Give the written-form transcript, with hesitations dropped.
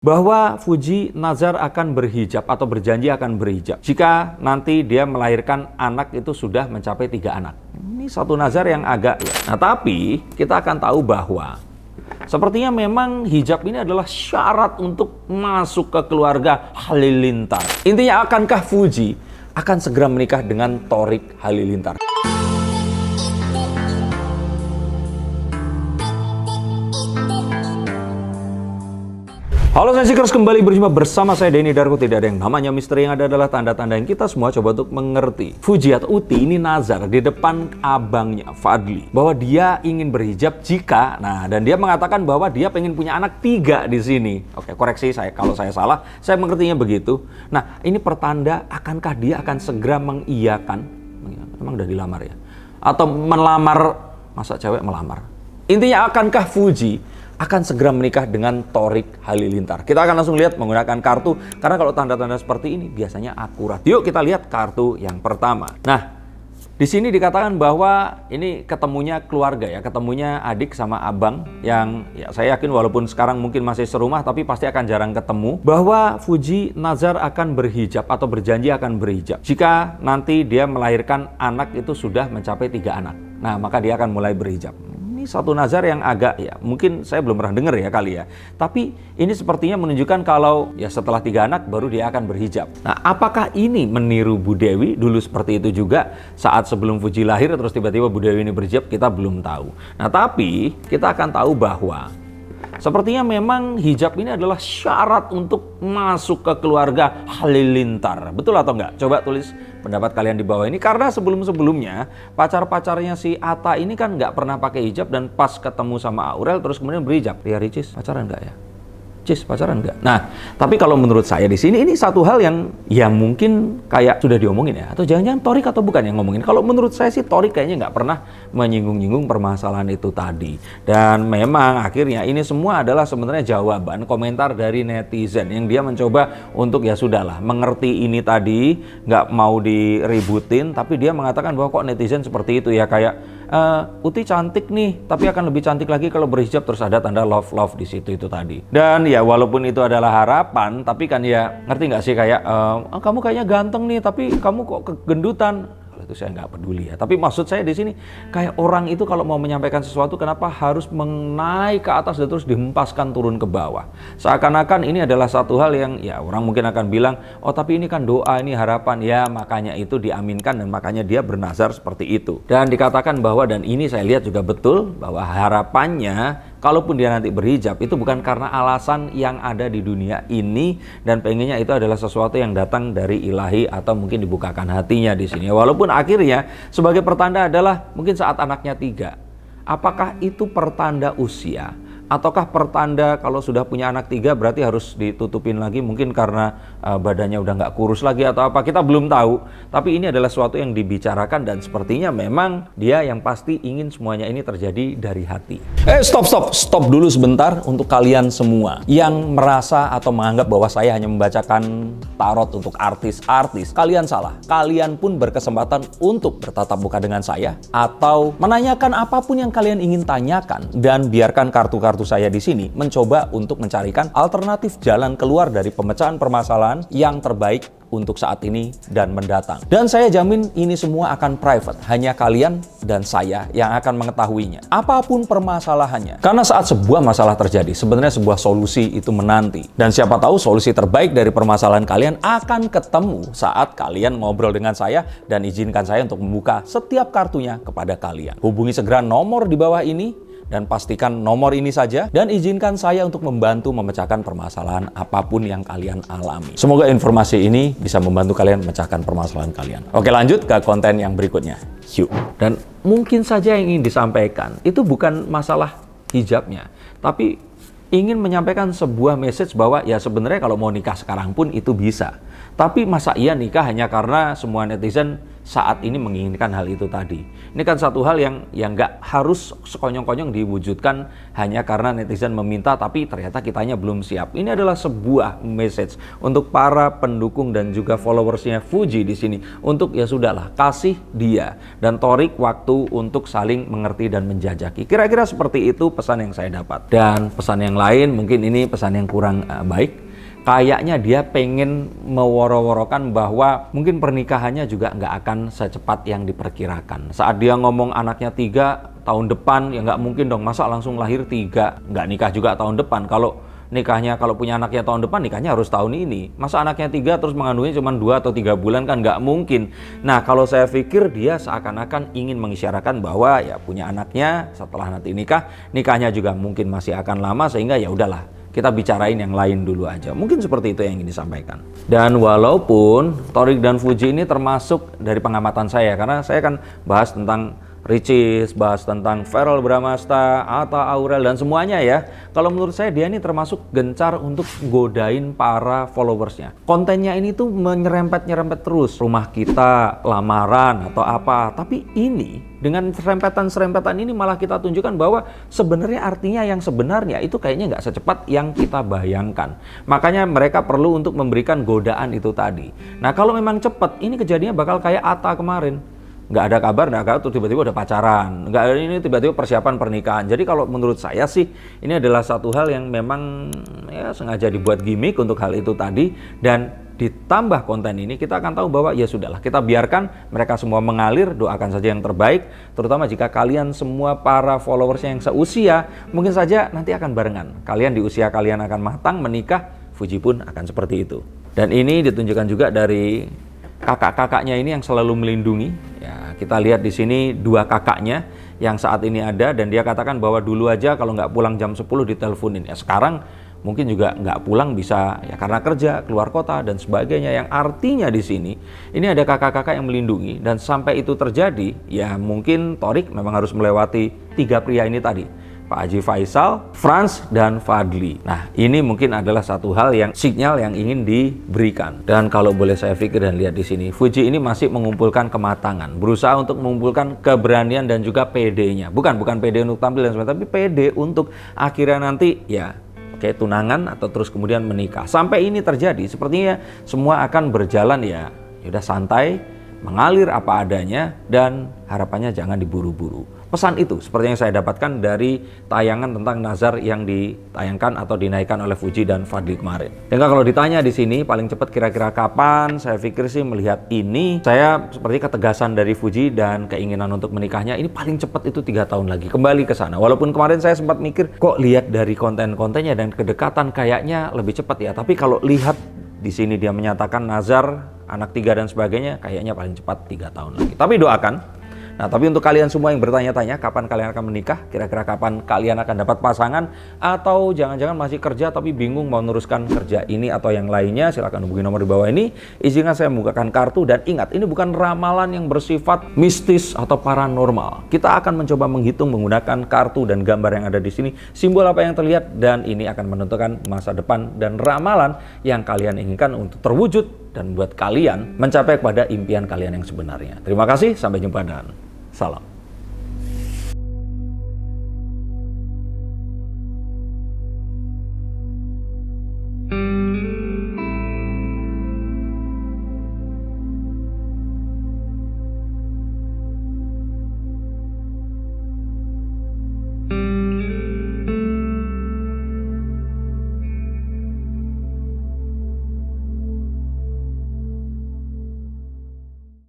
Bahwa Fuji nazar akan berhijab atau berjanji akan berhijab jika nanti dia melahirkan anak itu sudah mencapai 3 anak. Ini satu nazar yang agak ya. Nah, tapi kita akan tahu bahwa sepertinya memang hijab ini adalah syarat untuk masuk ke keluarga Halilintar. Intinya, akankah Fuji akan segera menikah dengan Thorik Halilintar? Halo Sensikers, kembali berjumpa bersama saya Denny Darko. Tidak ada yang namanya misteri, yang ada adalah tanda-tanda yang kita semua coba untuk mengerti. Fuji atau Uti ini nazar di depan abangnya Fadli bahwa dia ingin berhijab jika, dan dia mengatakan bahwa dia pengen punya anak 3 di sini. Oke, koreksi saya kalau saya salah, saya mengertinya begitu. Nah, ini pertanda akankah dia akan segera mengiyakan, emang udah dilamar ya? Atau melamar, masa cewek melamar? Intinya, akankah Fuji akan segera menikah dengan Thorik Halilintar? Kita akan langsung lihat menggunakan kartu, karena kalau tanda-tanda seperti ini biasanya akurat. Yuk kita lihat kartu yang pertama. Nah, di sini dikatakan bahwa ini ketemunya keluarga ya, ketemunya adik sama abang yang ya saya yakin walaupun sekarang mungkin masih serumah tapi pasti akan jarang ketemu. Bahwa Fuji nazar akan berhijab atau berjanji akan berhijab jika nanti dia melahirkan anak itu sudah mencapai 3 anak. Nah, maka dia akan mulai berhijab. Ini satu nazar yang agak ya, mungkin saya belum pernah dengar ya kali ya. Tapi ini sepertinya menunjukkan kalau ya setelah 3 anak baru dia akan berhijab. Nah, apakah ini meniru Bu Dewi dulu seperti itu juga saat sebelum Fuji lahir terus tiba-tiba Bu Dewi ini berhijab? Kita belum tahu. Nah, tapi kita akan tahu bahwa sepertinya memang hijab ini adalah syarat untuk masuk ke keluarga Halilintar. Betul atau enggak? Coba tulis pendapat kalian di bawah ini, karena sebelum-sebelumnya pacar-pacarnya si Atta ini kan nggak pernah pakai hijab dan pas ketemu sama Aurel terus kemudian berhijab. Ria Ricis pacaran nggak ya? Cis pacaran nggak? Nah, tapi kalau menurut saya di sini ini satu hal yang ya mungkin kayak sudah diomongin ya, atau jangan-jangan Thorik atau bukan yang ngomongin. Kalau menurut saya sih Thorik kayaknya nggak pernah menyinggung-nyinggung permasalahan itu tadi. Dan memang akhirnya ini semua adalah sebenarnya jawaban komentar dari netizen yang dia mencoba untuk ya sudahlah mengerti ini tadi, nggak mau diributin, tapi dia mengatakan bahwa kok netizen seperti itu ya, kayak Uti cantik nih, tapi akan lebih cantik lagi kalau berhijab, terus ada tanda love di situ itu tadi. Dan ya walaupun itu adalah harapan, tapi kan ya ngerti nggak sih kayak kamu kayaknya ganteng nih, tapi kamu kok kegendutan. Itu saya nggak peduli ya. Tapi maksud saya di sini kayak orang itu kalau mau menyampaikan sesuatu kenapa harus menaik ke atas dan terus dihempaskan turun ke bawah. Seakan-akan ini adalah satu hal yang ya orang mungkin akan bilang, oh tapi ini kan doa, ini harapan. Ya makanya itu diaminkan dan makanya dia bernazar seperti itu. Dan dikatakan bahwa, dan ini saya lihat juga betul, bahwa harapannya kalaupun dia nanti berhijab itu bukan karena alasan yang ada di dunia ini, dan pengennya itu adalah sesuatu yang datang dari ilahi atau mungkin dibukakan hatinya di sini. Walaupun akhirnya sebagai pertanda adalah mungkin saat anaknya 3. Apakah itu pertanda usia? Ataukah pertanda kalau sudah punya anak 3 berarti harus ditutupin lagi mungkin karena badannya udah nggak kurus lagi atau apa, kita belum tahu. Tapi ini adalah sesuatu yang dibicarakan dan sepertinya memang dia yang pasti ingin semuanya ini terjadi dari hati. Stop dulu sebentar untuk kalian semua yang merasa atau menganggap bahwa saya hanya membacakan tarot untuk artis-artis. Kalian salah. Kalian pun berkesempatan untuk bertatap muka dengan saya atau menanyakan apapun yang kalian ingin tanyakan, dan biarkan kartu-kartu saya di sini mencoba untuk mencarikan alternatif jalan keluar dari pemecahan permasalahan yang terbaik untuk saat ini dan mendatang. Dan saya jamin ini semua akan private, hanya kalian dan saya yang akan mengetahuinya. Apapun permasalahannya. Karena saat sebuah masalah terjadi, sebenarnya sebuah solusi itu menanti. Dan siapa tahu solusi terbaik dari permasalahan kalian akan ketemu saat kalian ngobrol dengan saya, dan izinkan saya untuk membuka setiap kartunya kepada kalian. Hubungi segera nomor di bawah ini dan pastikan nomor ini saja, dan izinkan saya untuk membantu memecahkan permasalahan apapun yang kalian alami. Semoga informasi ini bisa membantu kalian memecahkan permasalahan kalian. Oke, lanjut ke konten yang berikutnya. Yuk. Dan mungkin saja yang ingin disampaikan itu bukan masalah hijabnya, tapi ingin menyampaikan sebuah message bahwa ya sebenarnya kalau mau nikah sekarang pun itu bisa. Tapi masa iya nikah hanya karena semua netizen saat ini menginginkan hal itu tadi. Ini kan satu hal yang nggak harus sekonyong-konyong diwujudkan hanya karena netizen meminta tapi ternyata kitanya belum siap. Ini adalah sebuah message untuk para pendukung dan juga followersnya Fuji di sini untuk ya sudahlah, kasih dia dan Thorik waktu untuk saling mengerti dan menjajaki. Kira-kira seperti itu pesan yang saya dapat. Dan pesan yang lain mungkin ini pesan yang kurang baik. Kayaknya dia pengen meworo-worokan bahwa mungkin pernikahannya juga nggak akan secepat yang diperkirakan. Saat dia ngomong anaknya 3 tahun depan, ya nggak mungkin dong, masa langsung lahir 3, nggak nikah juga tahun depan. Kalau punya anaknya tahun depan, nikahnya harus tahun ini. Masa anaknya 3 terus mengandungnya cuma 2 atau 3 bulan, kan nggak mungkin. Nah, kalau saya pikir dia seakan-akan ingin mengisyaratkan bahwa ya punya anaknya setelah nanti nikahnya juga mungkin masih akan lama, sehingga ya udahlah, kita bicarain yang lain dulu aja. Mungkin seperti itu yang ingin disampaikan. Dan walaupun Thorik dan Fuji ini termasuk dari pengamatan saya, karena saya kan bahas tentang Ricis, bahas tentang Verrell Bramasta, Atta Aurel, dan semuanya ya. Kalau menurut saya dia ini termasuk gencar untuk godain para followersnya. Kontennya ini tuh menyerempet-nyerempet terus. Rumah kita, lamaran, atau apa. Tapi ini, dengan serempetan-serempetan ini malah kita tunjukkan bahwa sebenarnya artinya yang sebenarnya itu kayaknya nggak secepat yang kita bayangkan. Makanya mereka perlu untuk memberikan godaan itu tadi. Nah, kalau memang cepat, ini kejadiannya bakal kayak Atta kemarin. Nggak ada kabar, tuh tiba-tiba udah pacaran. Nggak ada, ini tiba-tiba persiapan pernikahan. Jadi kalau menurut saya sih, ini adalah satu hal yang memang ya sengaja dibuat gimmick untuk hal itu tadi. Dan ditambah konten ini, kita akan tahu bahwa ya sudahlah, kita biarkan mereka semua mengalir, doakan saja yang terbaik. Terutama jika kalian semua para followersnya yang seusia, mungkin saja nanti akan barengan. Kalian di usia kalian akan matang, menikah, Fuji pun akan seperti itu. Dan ini ditunjukkan juga dari kakak-kakaknya ini yang selalu melindungi. Ya, kita lihat di sini 2 kakaknya yang saat ini ada, dan dia katakan bahwa dulu aja kalau nggak pulang jam 10 diteleponin. Ya sekarang mungkin juga nggak pulang, bisa ya karena kerja, keluar kota dan sebagainya. Yang artinya di sini ini ada kakak-kakak yang melindungi, dan sampai itu terjadi ya mungkin Thorik memang harus melewati 3 pria ini tadi. Pak Haji Faisal, Frans, dan Fadly. Nah, ini mungkin adalah satu hal yang sinyal yang ingin diberikan. Dan kalau boleh saya pikir dan lihat di sini, Fuji ini masih mengumpulkan kematangan, berusaha untuk mengumpulkan keberanian dan juga PD-nya. Bukan PD untuk tampil dan sebagainya, tapi PD untuk akhirnya nanti ya kayak tunangan atau terus kemudian menikah. Sampai ini terjadi, sepertinya semua akan berjalan ya udah santai, mengalir apa adanya, dan harapannya jangan diburu-buru. Pesan itu seperti yang saya dapatkan dari tayangan tentang nazar yang ditayangkan atau dinaikkan oleh Fuji dan Fadly kemarin. Dan kalau ditanya di sini paling cepat kira-kira kapan, saya pikir sih melihat ini, saya seperti ketegasan dari Fuji dan keinginan untuk menikahnya ini paling cepat itu 3 tahun lagi kembali ke sana. Walaupun kemarin saya sempat mikir kok lihat dari konten-kontennya dan kedekatan kayaknya lebih cepat ya. Tapi kalau lihat di sini dia menyatakan nazar, anak 3 dan sebagainya, kayaknya paling cepat 3 tahun lagi. Tapi doakan. Nah, tapi untuk kalian semua yang bertanya-tanya kapan kalian akan menikah, kira-kira kapan kalian akan dapat pasangan, atau jangan-jangan masih kerja tapi bingung mau meneruskan kerja ini atau yang lainnya, silakan hubungi nomor di bawah ini. Izinkan saya membukakan kartu, dan ingat, ini bukan ramalan yang bersifat mistis atau paranormal. Kita akan mencoba menghitung menggunakan kartu dan gambar yang ada di sini, simbol apa yang terlihat, dan ini akan menentukan masa depan dan ramalan yang kalian inginkan untuk terwujud dan buat kalian mencapai pada impian kalian yang sebenarnya. Terima kasih, sampai jumpa dan salam.